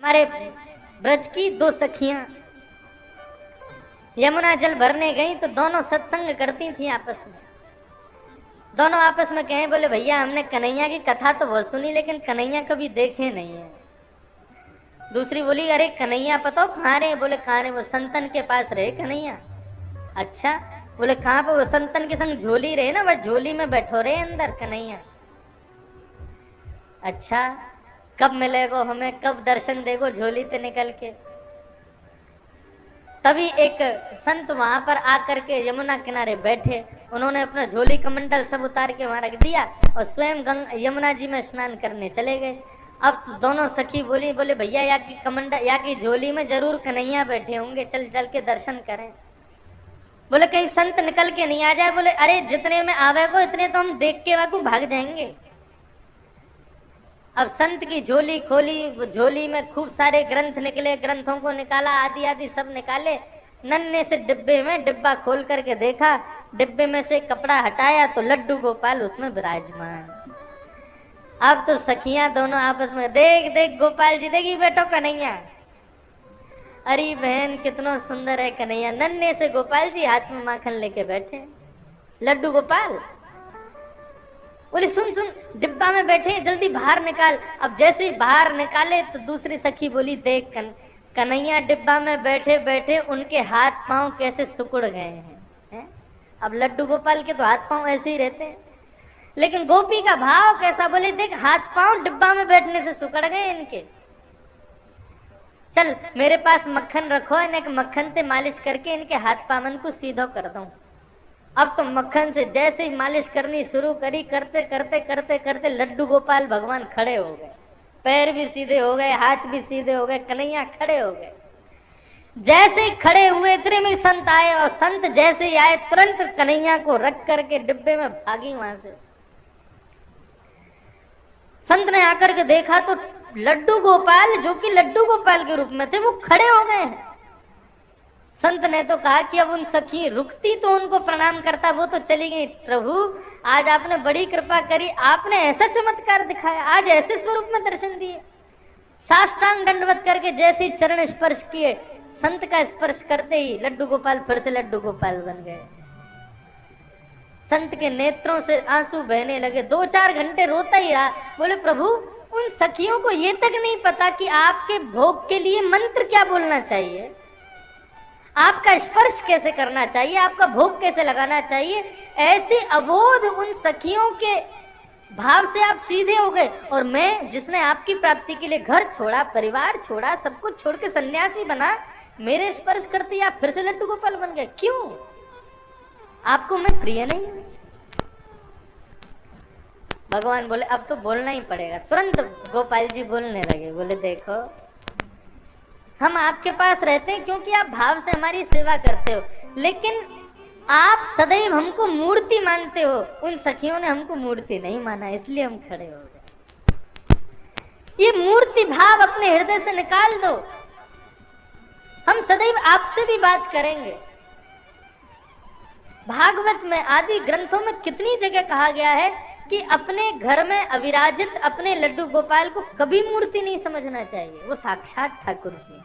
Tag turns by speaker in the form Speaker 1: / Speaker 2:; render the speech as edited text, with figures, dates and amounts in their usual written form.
Speaker 1: हमारे ब्रज की दो सखियां यमुना जल भरने गई तो दोनों सत्संग करती थी आपस में। दोनों आपस में कहे, बोले भैया हमने कन्हैया की कथा तो बहुत सुनी लेकिन कन्हैया कभी देखे नहीं है। दूसरी बोली, अरे कन्हैया पता कहाँ रहे? बोले कहाँ रहे? वो संतन के पास रहे कन्हैया। अच्छा, बोले कहाँ पे? वो संतन के संग झोली रहे ना, वह झोली में बैठो रहे अंदर कन्हैया। अच्छा, कब मिलेगो हमें, कब दर्शन देगो झोली से निकल के? तभी एक संत वहां पर आकर के यमुना किनारे बैठे। उन्होंने अपना झोली कमंडल सब उतार के वहां रख दिया और स्वयं यमुना जी में स्नान करने चले गए। अब तो दोनों सखी बोले भैया या की कमंडल या की झोली में जरूर कन्हैया बैठे होंगे, चल चल के दर्शन करें। बोले कहीं संत निकल के नहीं आ जाए। बोले अरे जितने में आवेगो इतने तो हम देख के वाकू भाग जाएंगे। अब संत की झोली खोली, वो झोली में खूब सारे ग्रंथ निकले, ग्रंथों को निकाला, आदि आदि सब निकाले। नन्हे से डिब्बे में डिब्बा खोल करके देखा, डिब्बे में से कपड़ा हटाया तो लड्डू गोपाल उसमें विराजमान। अब तो सखियां दोनों आपस में, देख देख गोपाल जी, देखी बेटो कन्हैया। अरे बहन कितना सुंदर है कन्हैया। नन्हे से गोपाल जी हाथ में माखन लेके बैठे, लड्डू गोपाल। बोले सुन सुन, डिब्बा में बैठे, जल्दी बाहर निकाल। अब जैसे ही बाहर निकाले तो दूसरी सखी बोली, देख कन्हैया डिब्बा में बैठे बैठे उनके हाथ पांव कैसे सिकुड़ गए हैं। अब लड्डू गोपाल के तो हाथ पांव ऐसे ही रहते हैं, लेकिन गोपी का भाव कैसा? बोले देख हाथ पांव डिब्बा में बैठने से सिकुड़ गए इनके। चल मेरे पास मक्खन रखो, इन्हें मक्खन से मालिश करके इनके हाथ पावन को सीधो कर दूं। अब तो मक्खन से जैसे ही मालिश करनी शुरू करी, करते करते करते करते लड्डू गोपाल भगवान खड़े हो गए, पैर भी सीधे हो गए, हाथ भी सीधे हो गए, कन्हैया खड़े हो गए। जैसे ही खड़े हुए इतने में संत आए, और संत जैसे ही आए तुरंत कन्हैया को रख करके डिब्बे में भागी वहां से। संत ने आकर के देखा तो लड्डू गोपाल, जो कि लड्डू गोपाल के रूप में थे, वो खड़े हो गए हैं। संत ने तो कहा कि अब उन सखी रुकती तो उनको प्रणाम करता, वो तो चली गई। प्रभु आज आपने बड़ी कृपा करी, आपने ऐसा चमत्कार दिखाया, आज ऐसे स्वरूप में दर्शन दिए। साष्टांग दंडवत करके जैसे चरण स्पर्श किए, संत का स्पर्श करते ही लड्डू गोपाल फिर से लड्डू गोपाल बन गए। संत के नेत्रों से आंसू बहने लगे, 2-4 घंटे रोता ही रहा। बोले प्रभु उन सखियों को ये तक नहीं पता कि आपके भोग के लिए मंत्र क्या बोलना चाहिए, आपका स्पर्श कैसे करना चाहिए, आपका भोग कैसे लगाना चाहिए। ऐसी अबोध उन सखियों के भाव से आप सीधे हो गए, और मैं जिसने आपकी प्राप्ति के लिए घर छोड़ा, परिवार छोड़ा, सब कुछ छोड़ के सन्यासी बना, मेरे स्पर्श करते ही आप फिर से लड्डू गोपाल बन गए। क्यों? आपको मैं प्रिय नहीं? भगवान बोले अब तो बोलना ही पड़ेगा। तुरंत गोपाल जी बोलने लगे, बोले देखो हम आपके पास रहते हैं क्योंकि आप भाव से हमारी सेवा करते हो, लेकिन आप सदैव हमको मूर्ति मानते हो। उन सखियों ने हमको मूर्ति नहीं माना, इसलिए हम खड़े हो गए। ये मूर्ति भाव अपने हृदय से निकाल दो, हम सदैव आपसे भी बात करेंगे। भागवत में आदि ग्रंथों में कितनी जगह कहा गया है कि अपने घर में अविराजित अपने लड्डू गोपाल को कभी मूर्ति नहीं समझना चाहिए, वो साक्षात ठाकुर जी।